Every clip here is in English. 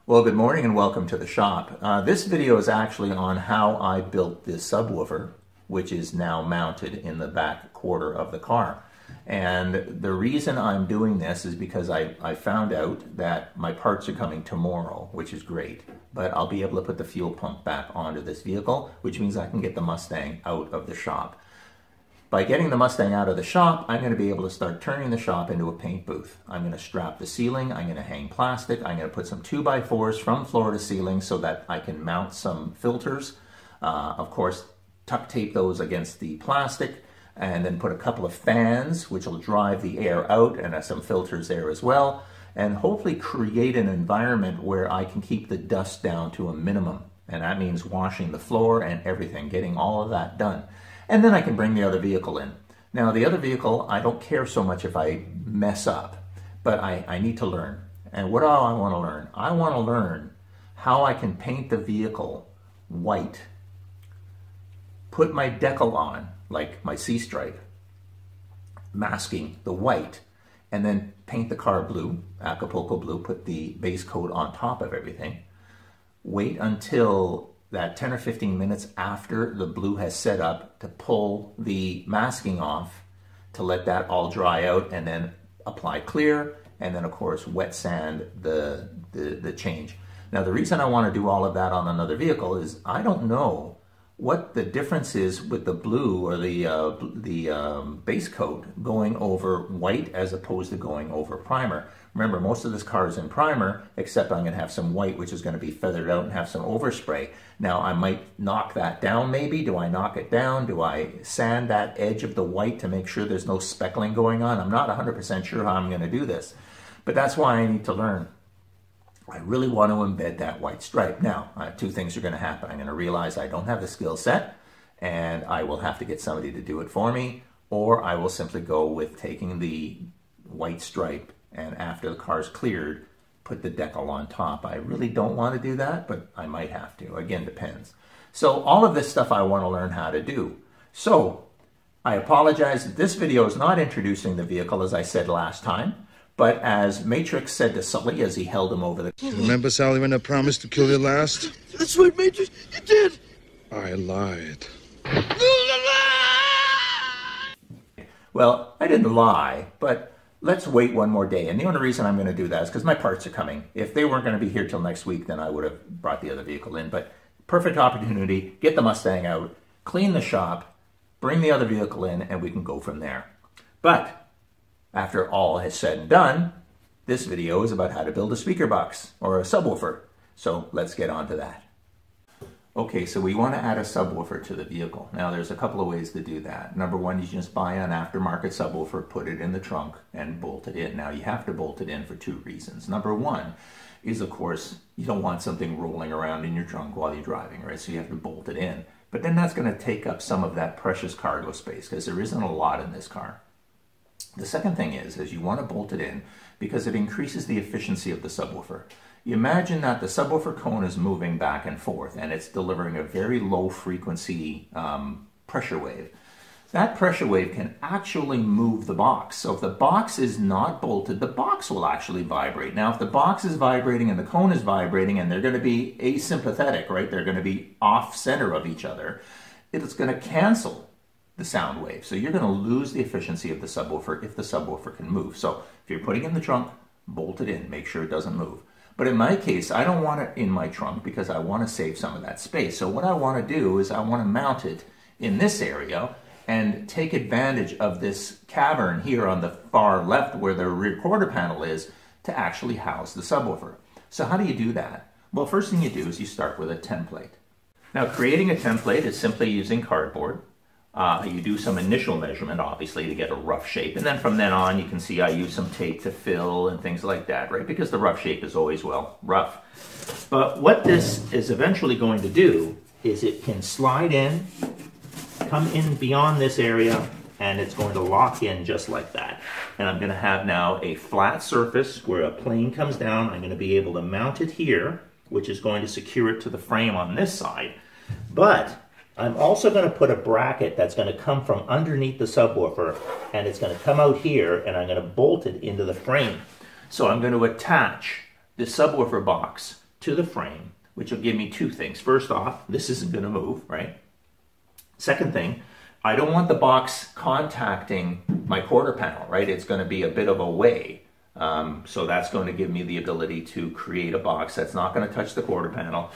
Well, good morning and welcome to the shop. This video is actually on how I built this subwoofer, which is now mounted in the back quarter of the car. And the reason I'm doing this is because I found out that my parts are coming tomorrow, which is great. But I'll be able to put the fuel pump back onto this vehicle, which means I can get the Mustang out of the shop. By getting the Mustang out of the shop, I'm going to be able to start turning the shop into a paint booth. I'm going to strap the ceiling, I'm going to hang plastic, I'm going to put some 2x4s from floor to ceiling so that I can mount some filters. Of course, tuck tape those against the plastic, and then put a couple of fans which will drive the air out, and some filters there as well, and hopefully create an environment where I can keep the dust down to a minimum. And that means washing the floor and everything, getting all of that done. And then I can bring the other vehicle in. Now, the other vehicle, I don't care so much if I mess up, but I need to learn. And what do I want to learn? I want to learn how I can paint the vehicle white, put my decal on, like my C-stripe, masking the white, and then paint the car blue, Acapulco blue, put the base coat on top of everything. Wait until that 10 or 15 minutes after the blue has set up to pull the masking off, to let that all dry out, and then apply clear, and then of course wet sand the change. Now the reason I want to do all of that on another vehicle is I don't know what the difference is with the blue or the base coat going over white as opposed to going over primer. Remember, most of this car is in primer, except I'm going to have some white, which is going to be feathered out and have some overspray. Now, I might knock that down maybe. Do I knock it down? Do I sand that edge of the white to make sure there's no speckling going on? I'm not 100% sure how I'm going to do this, but that's why I need to learn. I really want to embed that white stripe. Now, two things are going to happen. I'm going to realize I don't have the skill set, and I will have to get somebody to do it for me, or I will simply go with taking the white stripe and after the car's cleared, put the decal on top. I really don't want to do that, but I might have to. Again, depends. So all of this stuff I want to learn how to do. So I apologize that this video is not introducing the vehicle as I said last time, but as Matrix said to Sully as he held him over the... Remember, Sally, when I promised to kill you last? That's right, Matrix. You did. I lied. Well, I didn't lie, but let's wait one more day. And the only reason I'm going to do that is because my parts are coming. If they weren't going to be here till next week, then I would have brought the other vehicle in. But perfect opportunity, get the Mustang out, clean the shop, bring the other vehicle in, and we can go from there. But after all is said and done, this video is about how to build a speaker box or a subwoofer. So let's get on to that. Okay, so we want to add a subwoofer to the vehicle. Now there's a couple of ways to do that. Number one, you just buy an aftermarket subwoofer, put it in the trunk, and bolt it in. Now you have to bolt it in for two reasons. Number one is, of course, you don't want something rolling around in your trunk while you're driving, right? So you have to bolt it in. But then that's going to take up some of that precious cargo space because there isn't a lot in this car. The second thing is you want to bolt it in because it increases the efficiency of the subwoofer. You imagine that the subwoofer cone is moving back and forth and it's delivering a very low frequency pressure wave. That pressure wave can actually move the box. So if the box is not bolted, the box will actually vibrate. Now if the box is vibrating and the cone is vibrating and they're going to be asympathetic, right? They're going to be off center of each other. It's going to cancel the sound wave. So you're going to lose the efficiency of the subwoofer if the subwoofer can move. So if you're putting it in the trunk, bolt it in, make sure it doesn't move. But in my case, I don't want it in my trunk because I want to save some of that space. So what I want to do is I want to mount it in this area and take advantage of this cavern here on the far left where the recorder panel is to actually house the subwoofer. So how do you do that? Well, first thing you do is you start with a template. Now, creating a template is simply using cardboard. You do some initial measurement, obviously, to get a rough shape. And then from then on, you can see I use some tape to fill and things like that, right? Because the rough shape is always, well, rough. But what this is eventually going to do is it can slide in, come in beyond this area, and it's going to lock in just like that. And I'm going to have now a flat surface where a plane comes down. I'm going to be able to mount it here, which is going to secure it to the frame on this side. But I'm also going to put a bracket that's going to come from underneath the subwoofer, and it's going to come out here, and I'm going to bolt it into the frame. So I'm going to attach the subwoofer box to the frame, which will give me two things. First off, this isn't going to move, right? Second thing, I don't want the box contacting my quarter panel, right? It's going to be a bit of a way. So that's going to give me the ability to create a box that's not going to touch the quarter panel,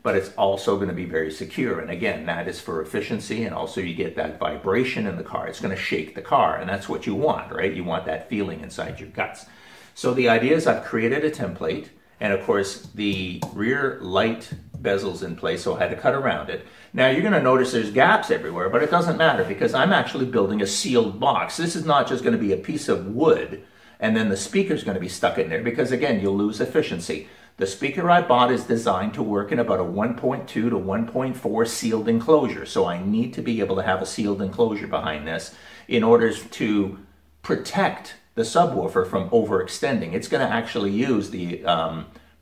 but it's also going to be very secure. And again, that is for efficiency, and also you get that vibration in the car. It's going to shake the car, and that's what you want, right? You want that feeling inside your guts. So the idea is I've created a template, and of course the rear light bezel's in place, so I had to cut around it. Now you're going to notice there's gaps everywhere, but it doesn't matter because I'm actually building a sealed box. This is not just going to be a piece of wood and then the speaker's going to be stuck in there, because again, you'll lose efficiency. The speaker I bought is designed to work in about a 1.2 to 1.4 sealed enclosure, so I need to be able to have a sealed enclosure behind this in order to protect the subwoofer from overextending. It's going to actually use the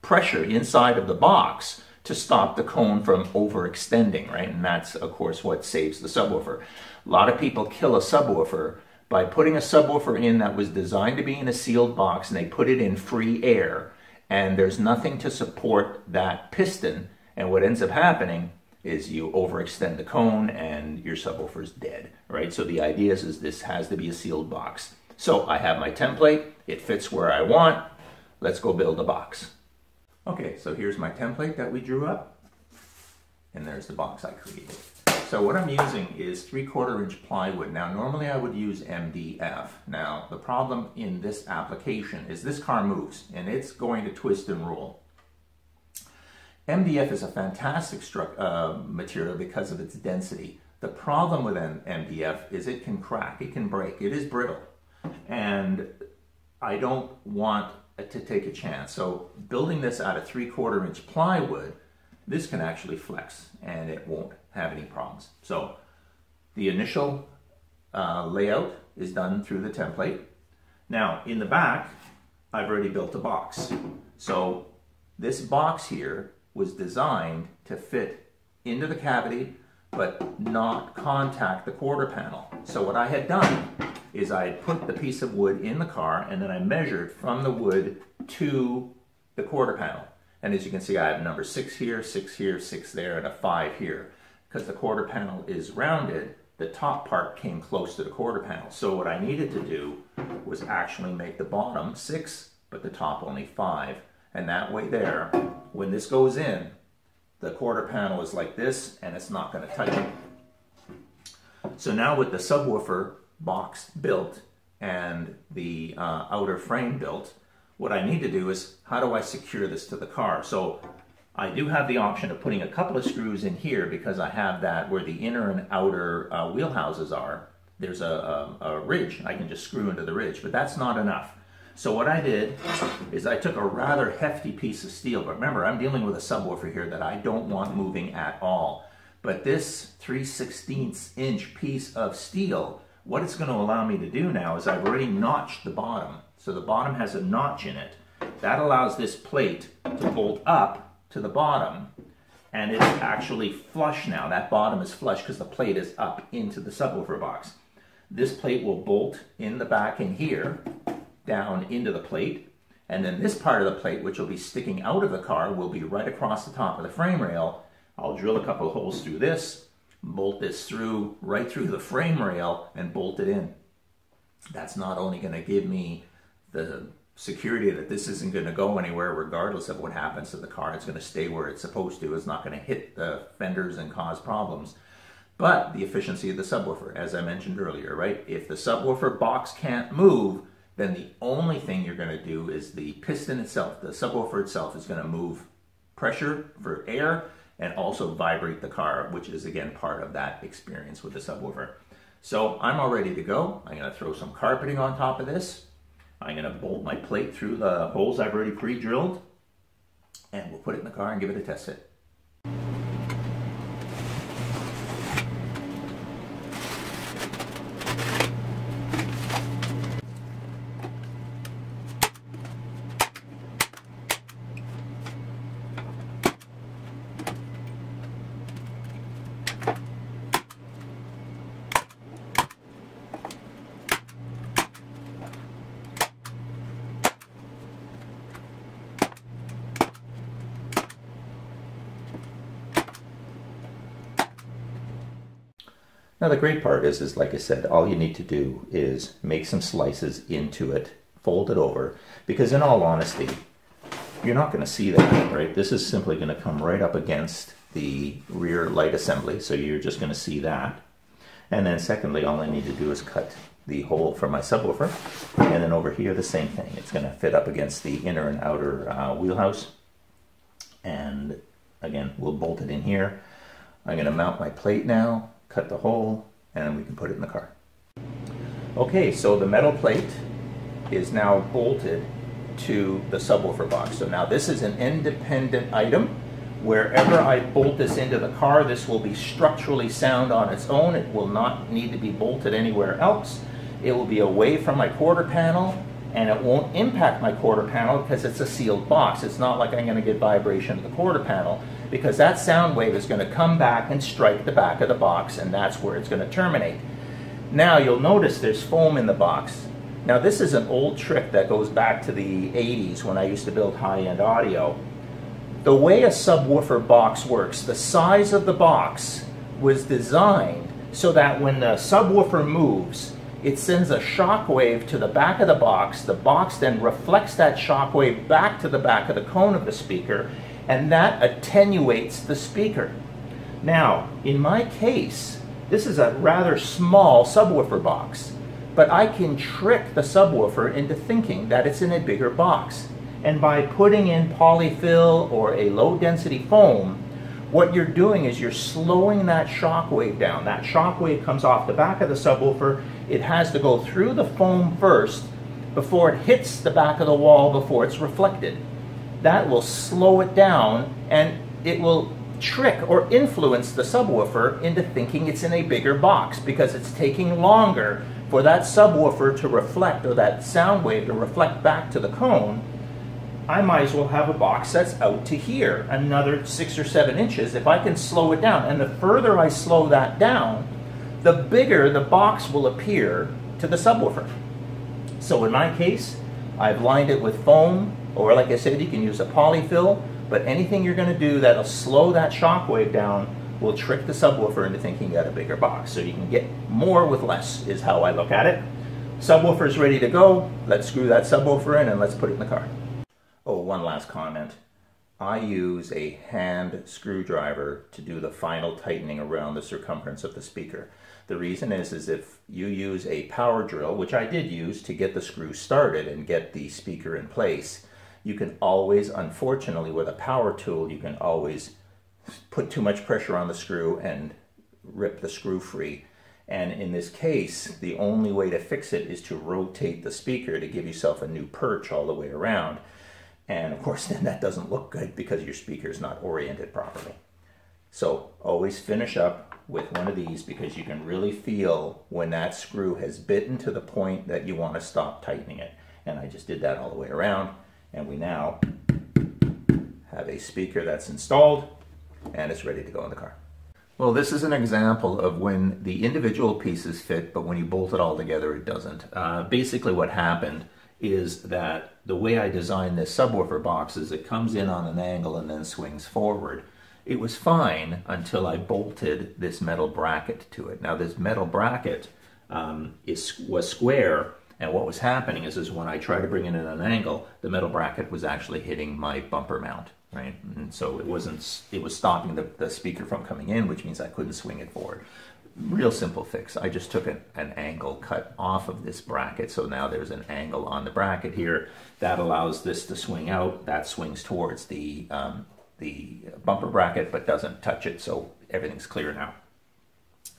pressure inside of the box to stop the cone from overextending, right? And that's, of course, what saves the subwoofer. A lot of people kill a subwoofer by putting a subwoofer in that was designed to be in a sealed box, and they put it in free air, and there's nothing to support that piston, and what ends up happening is you overextend the cone and your subwoofer is dead, right? So the idea is this has to be a sealed box. So I have my template, it fits where I want, let's go build a box. Okay, so here's my template that we drew up, and there's the box I created. So what I'm using is 3/4 inch plywood. Now normally I would use MDF. Now the problem in this application is this car moves and it's going to twist and roll. MDF is a fantastic material because of its density. The problem with MDF is it can crack, it can break, it is brittle. And I don't want to take a chance. So building this out of 3/4 inch plywood, this can actually flex and it won't have any problems. So the initial layout is done through the template. Now in the back, I've already built a box. So this box here was designed to fit into the cavity but not contact the quarter panel. So what I had done is I had put the piece of wood in the car, and then I measured from the wood to the quarter panel. And as you can see, I have number 6 here, 6 here, 6 there, and a 5 here. Because the quarter panel is rounded, the top part came close to the quarter panel. So what I needed to do was actually make the bottom 6, but the top only 5. And that way there, when this goes in, the quarter panel is like this, and it's not going to touch it. So now with the subwoofer box built and the outer frame built, what I need to do is, how do I secure this to the car? So I do have the option of putting a couple of screws in here because I have that where the inner and outer wheel houses are. There's a ridge. I can just screw into the ridge, but that's not enough. So what I did is I took a rather hefty piece of steel, but remember, I'm dealing with a subwoofer here that I don't want moving at all. But this 3/16 inch piece of steel, what it's going to allow me to do now is I've already notched the bottom. So the bottom has a notch in it. That allows this plate to bolt up to the bottom, and it's actually flush now. That bottom is flush because the plate is up into the subwoofer box. This plate will bolt in the back in here, down into the plate, and then this part of the plate, which will be sticking out of the car, will be right across the top of the frame rail. I'll drill a couple of holes through this, bolt this through, right through the frame rail, and bolt it in. That's not only going to give me the security that this isn't going to go anywhere regardless of what happens to the car. It's going to stay where it's supposed to. It's not going to hit the fenders and cause problems. But the efficiency of the subwoofer, as I mentioned earlier, right? If the subwoofer box can't move, then the only thing you're going to do is the piston itself, the subwoofer itself, is going to move pressure for air and also vibrate the car, which is again part of that experience with the subwoofer. So I'm all ready to go. I'm going to throw some carpeting on top of this. I'm going to bolt my plate through the holes I've already pre-drilled, and we'll put it in the car and give it a test fit. Now the great part is like I said, all you need to do is make some slices into it, fold it over, because in all honesty, you're not going to see that, right? This is simply going to come right up against the rear light assembly, so you're just going to see that. And then secondly, all I need to do is cut the hole for my subwoofer, and then over here the same thing. It's going to fit up against the inner and outer wheelhouse, and again, we'll bolt it in here. I'm going to mount my plate now, cut the hole, and we can put it in the car. Okay, so the metal plate is now bolted to the subwoofer box. So now this is an independent item. Wherever I bolt this into the car, this will be structurally sound on its own. It will not need to be bolted anywhere else. It will be away from my quarter panel, and it won't impact my quarter panel because it's a sealed box. It's not like I'm going to get vibration at the quarter panel, because that sound wave is going to come back and strike the back of the box, and that's where it's going to terminate. Now you'll notice there's foam in the box. Now this is an old trick that goes back to the 80s when I used to build high-end audio. The way a subwoofer box works, the size of the box was designed so that when the subwoofer moves, it sends a shock wave to the back of the box then reflects that shock wave back to the back of the cone of the speaker, and that attenuates the speaker. Now, in my case, this is a rather small subwoofer box, but I can trick the subwoofer into thinking that it's in a bigger box. And by putting in polyfill or a low density foam, what you're doing is you're slowing that shock wave down. That shock wave comes off the back of the subwoofer. It has to go through the foam first before it hits the back of the wall, before it's reflected. That will slow it down, and it will trick or influence the subwoofer into thinking it's in a bigger box, because it's taking longer for that subwoofer to reflect, or that sound wave to reflect back to the cone. I might as well have a box that's out to here, another 6 or 7 inches, if I can slow it down. And the further I slow that down, the bigger the box will appear to the subwoofer. So in my case, I've lined it with foam, or like I said, you can use a polyfill, but anything you're going to do that'll slow that shock wave down will trick the subwoofer into thinking you got a bigger box. So you can get more with less, is how I look at it. Subwoofer's ready to go. Let's screw that subwoofer in and let's put it in the car. Oh, one last comment. I use a hand screwdriver to do the final tightening around the circumference of the speaker. The reason is if you use a power drill, which I did use to get the screw started and get the speaker in place, you can always, unfortunately, with a power tool, you can always put too much pressure on the screw and rip the screw free. And in this case, the only way to fix it is to rotate the speaker to give yourself a new perch all the way around. And of course, then that doesn't look good because your speaker is not oriented properly. So always finish up with one of these, because you can really feel when that screw has bitten to the point that you want to stop tightening it. And I just did that all the way around, and we now have a speaker that's installed and it's ready to go in the car. Well, this is an example of when the individual pieces fit, but when you bolt it all together, it doesn't. Basically what happened is that the way I designed this subwoofer box is it comes in on an angle and then swings forward. It was fine until I bolted this metal bracket to it. Now this metal bracket was square, and what was happening is when I tried to bring it in an angle, the metal bracket was actually hitting my bumper mount, right? And so it was stopping the speaker from coming in, which means I couldn't swing it forward. Real simple fix. I just took an angle cut off of this bracket, so now there's an angle on the bracket here that allows this to swing out. That swings towards the bumper bracket but doesn't touch it, so everything's clear now.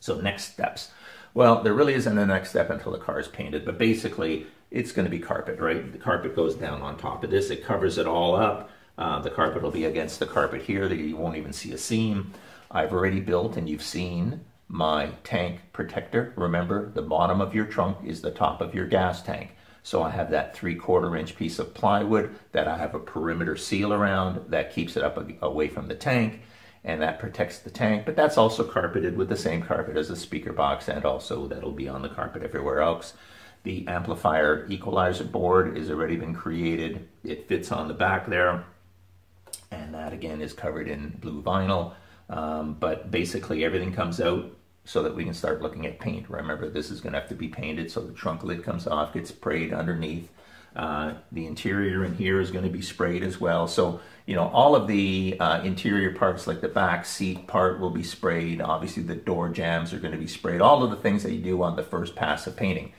So next steps. Well, there really isn't a next step until the car is painted, but basically it's going to be carpet, right? The carpet goes down on top of this. It covers it all up. The carpet will be against the carpet here. You won't even see a seam. I've already built, and you've seen, my tank protector. Remember, the bottom of your trunk is the top of your gas tank. So I have that 3/4 inch piece of plywood that I have a perimeter seal around that keeps it up away from the tank, and that protects the tank. But that's also carpeted with the same carpet as the speaker box, and also that'll be on the carpet everywhere else. The amplifier equalizer board has already been created. It fits on the back there, and that again is covered in blue vinyl. But basically everything comes out so that we can start looking at paint. Remember, this is going to have to be painted, so the trunk lid comes off, gets sprayed underneath. The interior in here is going to be sprayed as well. So, you know, all of the interior parts, like the back seat part, will be sprayed. Obviously, the door jambs are going to be sprayed. All of the things that you do on the first pass of painting.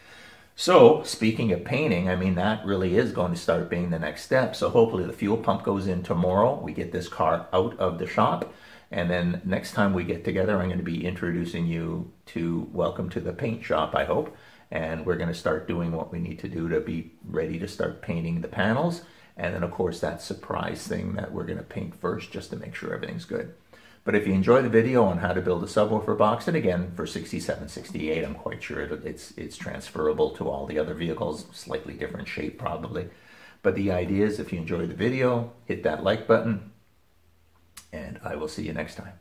So, speaking of painting, I mean, that really is going to start being the next step. So hopefully the fuel pump goes in tomorrow. We get this car out of the shop. And then next time we get together, I'm going to be introducing you to welcome to the paint shop, I hope. And we're going to start doing what we need to do to be ready to start painting the panels. And then, of course, that surprise thing that we're going to paint first just to make sure everything's good. But if you enjoy the video on how to build a subwoofer box, and again, for 67, 68, I'm quite sure it's transferable to all the other vehicles, slightly different shape probably. But the idea is, if you enjoy the video, hit that like button, and I will see you next time.